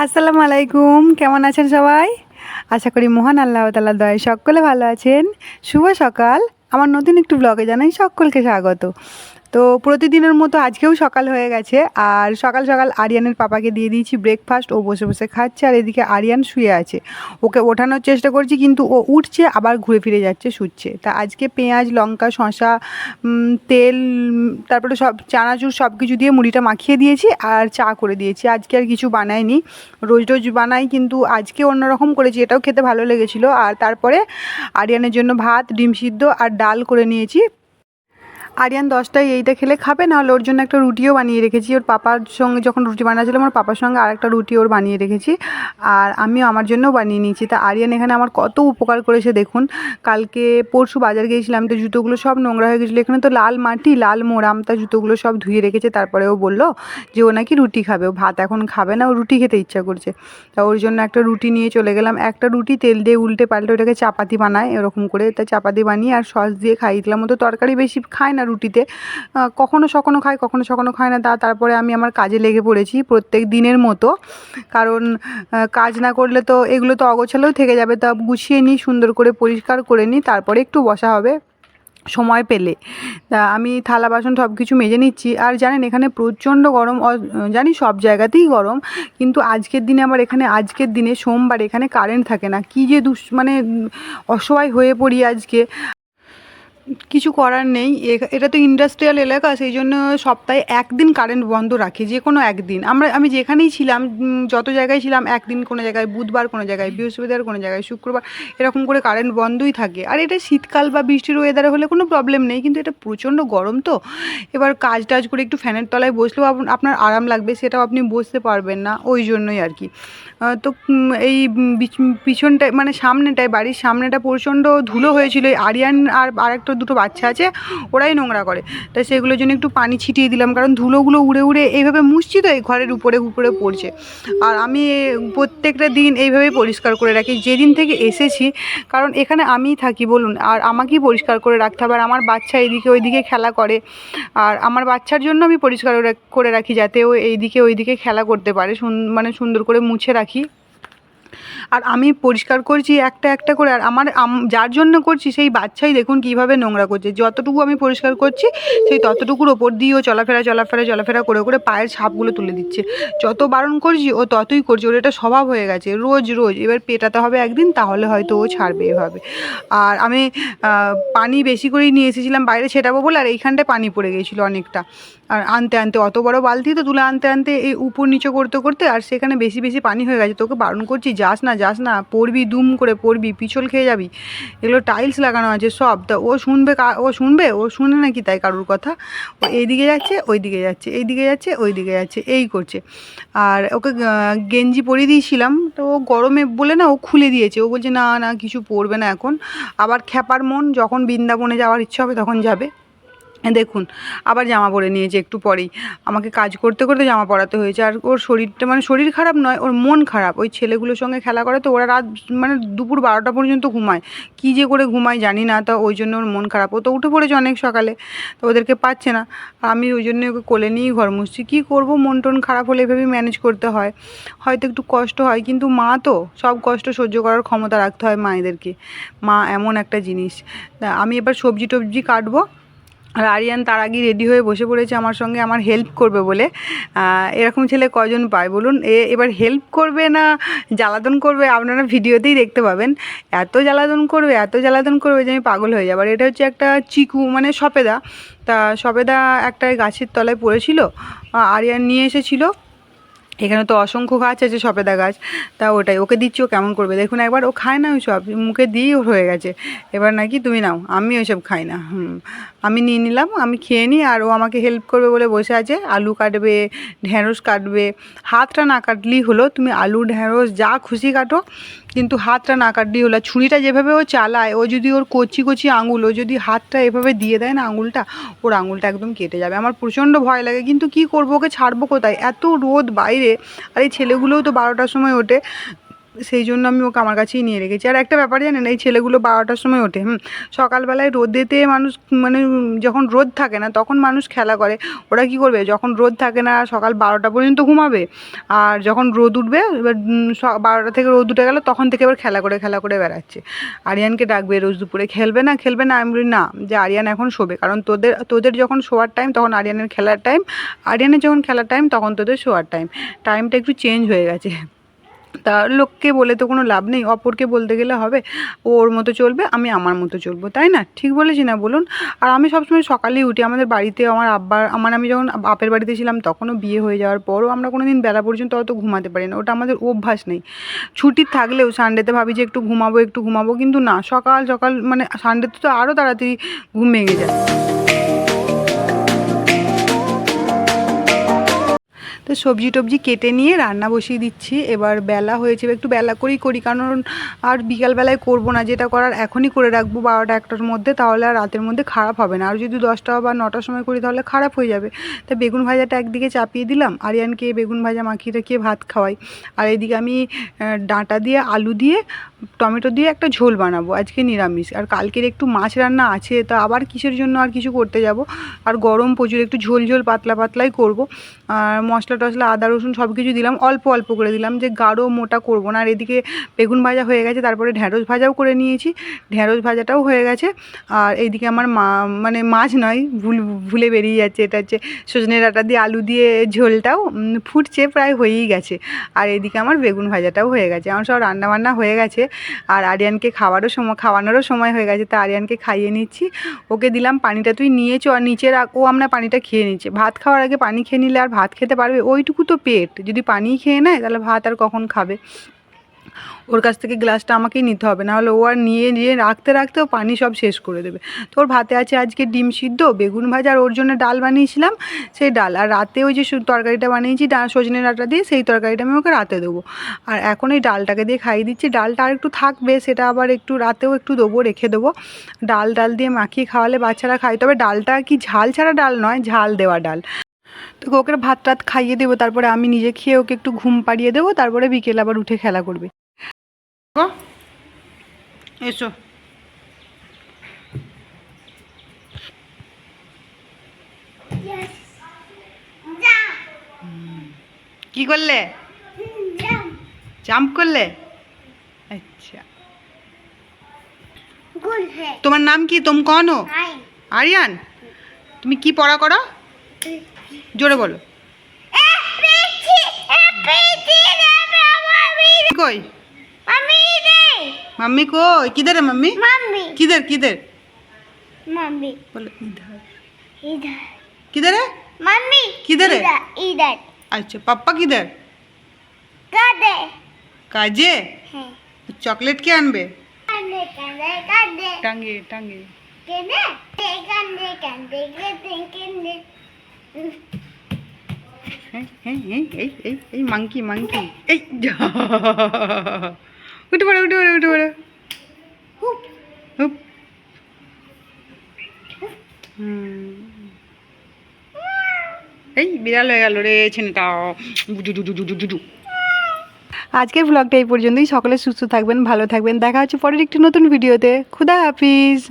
আসসালামু আলাইকুম, কেমন আছেন সবাই? আশা করি মহান আল্লাহ তাআলার দয়ায় সকলে ভালো আছেন। শুভ সকাল। আমার নতুন একটু ব্লগে জানাই সকলকে স্বাগত। তো প্রতিদিনের মতো আজকেও সকাল হয়ে গেছে, আর সকাল সকাল আরিয়ানের পাপাকে দিয়ে দিয়েছি ব্রেকফাস্ট। ও বসে বসে খাচ্ছে, আর এদিকে আরিয়ান শুয়ে আছে। ওকে ওঠানোর চেষ্টা করছি, কিন্তু ও উঠছে আবার ঘুরে ফিরে যাচ্ছে, শুচ্ছে। তা আজকে পেঁয়াজ, লঙ্কা, শসা, তেল, তারপরে সব চানাচুর সব কিছু দিয়ে মুড়িটা মাখিয়ে দিয়েছি আর চা করে দিয়েছি। আজকে আর কিছু বানাইনি, রোজ রোজ বানাই, কিন্তু আজকে অন্যরকম করেছি, এটাও খেতে ভালো লেগেছিলো। আর তারপরে আরিয়ানের জন্য ভাত, ডিম সিদ্ধ আর ডাল করে নিয়েছি। আরিয়ান 10টায় এইটা খেলে খাবে, নাহলে ওর জন্য একটা রুটিও বানিয়ে রেখেছি। ওর পাপার সঙ্গে যখন রুটি বানাচ্ছিলাম, আমার পাপার সঙ্গে আরেকটা রুটি ওর বানিয়ে রেখেছি, আর আমিও আমার জন্যও বানিয়ে নিয়েছি। তা আরিয়ান এখানে আমার কত উপকার করেছে দেখুন। কালকে পরশু বাজার গিয়েছিলাম, তো জুতোগুলো সব নোংরা হয়ে গেছিলো। এখানে তো লাল মাটি, লাল মোড়াম, তা জুতোগুলো সব ধুয়ে রেখেছে। তারপরে ও বললো যে ও নাকি রুটি খাবে, ও ভাত এখন খাবে না, ও রুটি খেতে ইচ্ছা করছে। তা ওর জন্য একটা রুটি নিয়ে চলে গেলাম। একটা রুটি তেল দিয়ে উল্টে পাল্টে ওটাকে চাপাতি বানায় এরকম করে, তা চাপাতি বানিয়ে আর সস দিয়ে খাইয়ে দিলাম। ও তো তরকারি বেশি খায় না রুটিতে, কখনো সখনো খায়, কখনো সখনো খায় না। তারপরে আমি আমার কাজে লেগে পড়েছি প্রত্যেক দিনের মতো, কারণ কাজ না করলে তো এগুলো তো অগোছালোও থেকে যাবে। তা গুছিয়ে নিই, সুন্দর করে পরিষ্কার করে নিই, তারপরে একটু বসা হবে সময় পেলে। তা আমি থালা বাসন সব কিছু মেজে নিচ্ছি। আর জানেন এখানে প্রচণ্ড গরম, জানি সব জায়গাতেই গরম, কিন্তু আজকের দিনে আবার এখানে, আজকের দিনে সোমবার, এখানে কারেন্ট থাকে না। কী যে মানে অসহায় হয়ে পড়ি আজকে। কিছু করার নেই, এটা তো ইন্ডাস্ট্রিয়াল এলাকা, সেই জন্য সপ্তাহে একদিন কারেন্ট বন্ধ রাখে, যে কোনো একদিন। আমি যেখানেই ছিলাম, যত জায়গায় ছিলাম, একদিন কোনো জায়গায় বুধবার, কোনো জায়গায় বৃহস্পতিবার, কোনো জায়গায় শুক্রবার, এরকম করে কারেন্ট বন্ধই থাকে। আর এটা শীতকাল বা বৃষ্টির ওয়েদারে হলে কোনো প্রবলেম নেই, কিন্তু এটা প্রচণ্ড গরম তো। এবার কাজ টাজ করে একটু ফ্যানের তলায় বসলেও আপনার আরাম লাগবে, সেটাও আপনি বসতে পারবেন না, ওই জন্যই আর কি। তো এই পিছনটায় মানে সামনেটায়, বাড়ির সামনেটা প্রচণ্ড ধুলো হয়েছিল। এই আরিয়ান আর আরেকটা দুটো বাচ্চা আছে, ওরাই নোংরা করে। তাই সেগুলোর জন্য একটু পানি ছিটিয়ে দিলাম, কারণ ধুলোগুলো উড়ে উড়ে এইভাবে মুছছি তো এই ঘরের উপরে উপরে পড়ছে। আর আমি প্রত্যেকটা দিন এইভাবেই পরিষ্কার করে রাখি যেদিন থেকে এসেছি, কারণ এখানে আমিই থাকি বলুন, আর আমাকেই পরিষ্কার করে রাখতে হবে। আর আমার বাচ্চা এইদিকে ওইদিকে খেলা করে, আর আমার বাচ্চার জন্য আমি পরিষ্কার করে রাখি, যাতে ও এইদিকে ওইদিকে খেলা করতে পারে, মানে সুন্দর করে মুছে রাখি। আর আমি পরিষ্কার করছি একটা একটা করে, আর আমার যার জন্য করছি সেই বাচ্চাই দেখুন কীভাবে নোংরা করছে। যতটুকু আমি পরিষ্কার করছি সেই ততটুকুর ওপর দিয়েও চলাফেরা করে করে পায়ের ছাপগুলো তুলে দিচ্ছে। যত বারণ করছি ও ততই করছে, ওর এটা স্বভাব হয়ে গেছে রোজ রোজ। এবার পেটাতে হবে একদিন, তাহলে হয়তো ও ছাড়বে এভাবে। আর আমি পানি বেশি করেই নিয়ে এসেছিলাম বাইরে ছেটাবো বলে, আর এইখানটায় পানি পড়ে গিয়েছিলো অনেকটা। আর আনতে আনতে অত বড় বালতি তো তুলে আনতে আনতে এই উপর নিচে করতে করতে, আর সেখানে বেশি বেশি পানি হয়ে গেছে। তোকে বারণ করছি যাস না, পড়বি, দুম করে পড়বি, পিছল খেয়ে যাবি। এগুলো টাইলস লাগানো আছে সব। তা ও শুনবে, ও শুনে নাকি তাই কারুর কথা? ও এইদিকে যাচ্ছে ওইদিকে যাচ্ছে, এইদিকে যাচ্ছে ওইদিকে যাচ্ছে, এই করছে। আর ওকে গেঞ্জি পরিয়ে দিয়েছিলাম, তো ও গরমে বলে না ও খুলে দিয়েছে। ও বলছে না না কিছু পরবে না এখন। আবার খ্যাপার মন, যখন বৃন্দাবনে যাওয়ার ইচ্ছা হবে তখন যাবে। দেখুন আবার জামা পরে নিয়েছে একটু পরেই। আমাকে কাজ করতে করতে জামা পরাতে হয়েছে। আর ওর শরীরটা, মানে শরীর খারাপ নয়, ওর মন খারাপ। ওই ছেলেগুলোর সঙ্গে খেলা করে তো, ওরা রাত মানে দুপুর 12টা পর্যন্ত ঘুমায়, কী যে করে ঘুমায় জানি না। তা ওই জন্য ওর মন খারাপ। ও তো উঠে পড়েছে অনেক সকালে, তো ওদেরকে পাচ্ছে না। আমি ওই জন্য ওকে কোলে নিয়েই ঘর মুছছি। কী করবো, মন টন খারাপ হলে এভাবেই ম্যানেজ করতে হয়। হয়তো একটু কষ্ট হয়, কিন্তু মা তো, সব কষ্ট সহ্য করার ক্ষমতা রাখতে হয় মায়েদেরকে। মা এমন একটা জিনিস। আমি এবার সবজি টবজি কাটবো। আর আরিয়ান তার আগেই রেডি হয়ে বসে পড়েছে আমার সঙ্গে, আমার হেল্প করবে বলে। এরকম ছেলে কজন পায় বলুন? এবার হেল্প করবে না জ্বালাতন করবে, আপনারা ভিডিওতেই দেখতে পাবেন। এত জ্বালাতন করবে যে আমি পাগল হয়ে যাবো। আর এটা হচ্ছে একটা চিকু, মানে সবেদা। তা সবেদা একটা গাছের তলায় পড়েছিল, আরিয়ান নিয়ে এসেছিলো। এখানে তো অসংখ্য গাছ আছে সবেদা গাছ। তা ওটাই ওকে দিচ্ছি, ও কেমন করবে দেখুন একবার। ও খায় না ওই সব, মুখে দিয়েই ওর হয়ে গেছে। এবার নাকি তুমি নাও, আমি ওইসব খাই না। আমি নিয়ে নিলাম, আমি খেয়ে নিই। আর ও আমাকে হেল্প করবে বলে বসে আছে। আলু কাটবে, ঢ্যাঁড়স কাটবে। হাতটা না কাটলেই হলো, তুমি আলু ঢ্যাঁড়স যা খুশি কাটো, কিন্তু হাতটা না কাটলেই হলো। ছুরিটা যেভাবে ও চালায়, ও যদি ওর কচি কচি আঙুল, ও যদি হাতটা এভাবে দিয়ে দেয় না আঙুলটা, ওর আঙুলটা একদম কেটে যাবে। আমার প্রচণ্ড ভয় লাগে, কিন্তু কি করবো, ওকে ছাড়বো কোথায়? এত রোদ বাইরে। আর এই ছেলেগুলোও তো 12টার সময় ওঠে, সেই জন্য আমি ওকে আমার কাছেই নিয়ে রেখেছি। আর একটা ব্যাপার জানেন, এই ছেলেগুলো 12টার সময় ওঠে, সকালবেলায় রোদেতে মানুষ মানে যখন রোদ থাকে না তখন মানুষ খেলা করে। ওরা কী করবে, যখন রোদ থাকে না সকাল 12টা পর্যন্ত ঘুমাবে, আর যখন রোদ উঠবে এবার 12টা থেকে রোদ উঠে গেল তখন থেকে এবার খেলা করে বেড়াচ্ছে। আরিয়ানকে ডাকবে রোজ দুপুরে, খেলবে না খেলবে না, আমি বলি না, যে আরিয়ান এখন শোবে, কারণ তোদের যখন শোয়ার টাইম তখন আরিয়ানের খেলার টাইম, আরিয়ানের যখন খেলার টাইম তখন তোদের শোয়ার টাইমটা একটু চেঞ্জ হয়ে গেছে। তা লোককে বলে তো কোনো লাভ নেই, অপরকে বলতে গেলে হবে। ও ওর মতো চলবে, আমি আমার মতো চলবো, তাই না? ঠিক বলেছি না বলুন? আর আমি সবসময় সকালেই উঠি। আমাদের বাড়িতে আমি যখন বাপের বাড়িতে ছিলাম তখনও, বিয়ে হয়ে যাওয়ার পরও আমরা কোনো দিন বেলা পর্যন্ত অত ঘুমাতে পারি না, ওটা আমাদের অভ্যাস নেই। ছুটি থাকলেও সানডেতে ভাবি যে একটু ঘুমাবো, কিন্তু না, সকাল সকাল মানে সানডেতে তো আরও তাড়াতাড়ি ঘুম ভেঙে যায়। তো সবজি টবজি কেটে নিয়ে রান্না বসিয়ে দিচ্ছি। এবার বেলা হয়েছে, একটু বেলা করেই করি, কারণ আর বিকালবেলায় করবো না, যেটা করার এখনই করে রাখবো 12টা 1টার মধ্যে, তাহলে আর রাতের মধ্যে খারাপ হবে না। আর যদি 10টা বা 9টার সময় করি তাহলে খারাপ হয়ে যাবে। তা বেগুন ভাজাটা একদিকে চাপিয়ে দিলাম, আরিয়ানকে বেগুন ভাজা মাখিয়ে রেখে ভাত খাওয়াই। আর এইদিকে আমি ডাঁটা দিয়ে আলু দিয়ে টমেটো দিয়ে একটা ঝোল বানাবো, আজকে নিরামিষ। আর কালকের একটু মাছ রান্না আছে, তা আবার কিসের জন্য আর কিছু করতে যাব। আর গরম প্রচুর, একটু ঝোল পাতলাই করব। আর মশলা টশলা আদা রসুন সব কিছু দিলাম, অল্প অল্প করে দিলাম, যে গাঢ় মোটা করব না। আর এদিকে বেগুন ভাজা হয়ে গেছে, তারপরে ঢ্যাঁড়স ভাজাও করে নিয়েছি, ঢ্যাঁড়স ভাজাটাও হয়ে গেছে। আর এইদিকে আমার মানে মাছ নয়, ভুলে বেরিয়ে যাচ্ছে, এটা হচ্ছে সজনে ডাঁটা দিয়ে আলু দিয়ে ঝোলটাও ফুটছে, প্রায় হয়েই গেছে। আর এদিকে আমার বেগুন ভাজাটাও হয়ে গেছে, আমার সব রান্নাবান্না হয়ে গেছে। আর আরিয়ানকে খাওয়ানোরও সময় হয়ে গেছে, তা আরিয়ানকে খাইয়ে নিচ্ছি। ওকে দিলাম পানিটা তুই নিয়েছো, আর নিচে রাখ, ও আমরা পানিটা খেয়ে নিচ্ছে। ভাত খাওয়ার আগে পানি খেয়ে নিলে আর ভাত খেতে পারবে? ওইটুকু তো পেট, যদি পানি খেয়ে নেয় তাহলে ভাত আর কখন খাবে? ওর কাছ থেকে গ্লাসটা আমাকেই নিতে হবে, নাহলে ও আর নিয়ে রাখতে ও পানি সব শেষ করে দেবে। তো ওর ভাতে আছে আজকে ডিম সিদ্ধ, বেগুন ভাজা, আর ওর জন্য ডাল বানিয়েছিলাম, সেই ডাল। আর রাতে ওই যে তরকারিটা বানিয়েছি সজনে ডাঁটা দিয়ে, সেই তরকারিটা আমি ওকে রাতে দেবো। আর এখন ওই ডালটাকে দিয়ে খাইয়ে দিচ্ছি। ডালটা আর একটু থাকবে, সেটা আবার একটু রাতেও একটু দেবো, রেখে দেবো। ডাল দিয়ে মাখিয়ে খাওয়ালে বাচ্চারা খায়, তবে ডালটা কি ঝাল ছাড়া ডাল নয়, ঝাল দেওয়া ডাল। তো ওকে ভাত টাত খাইয়ে দেবো, তারপরে আমি নিজে খেয়ে ওকে একটু ঘুম পাড়িয়ে দেবো, তারপরে বিকেল আবার উঠে খেলা করবে। এসো, কি করলে? জাম্প করলে? আচ্ছা, তোমার নাম কি? তুম কন হো? আরিয়ান। তুমি কি পড়া করো? জোরে বলো। কই मम्मी को? किधर है मम्मी? मम्मी किधर मम्मी बोलो इधर किधर है मम्मी? किधर है? इधर। अच्छा, पापा किधर? काजे काजे चॉकलेट क्या आनबे? टांगे टांगे मंकी मंकी উঠে পড়ো এই বিড়াল হয়ে গেল রে ছেলেটা। আজকের ব্লগটা এই পর্যন্তই। সকলে সুস্থ থাকবেন, ভালো থাকবেন, দেখা হচ্ছে পরের একটি নতুন ভিডিওতে। খুদা হাফিজ।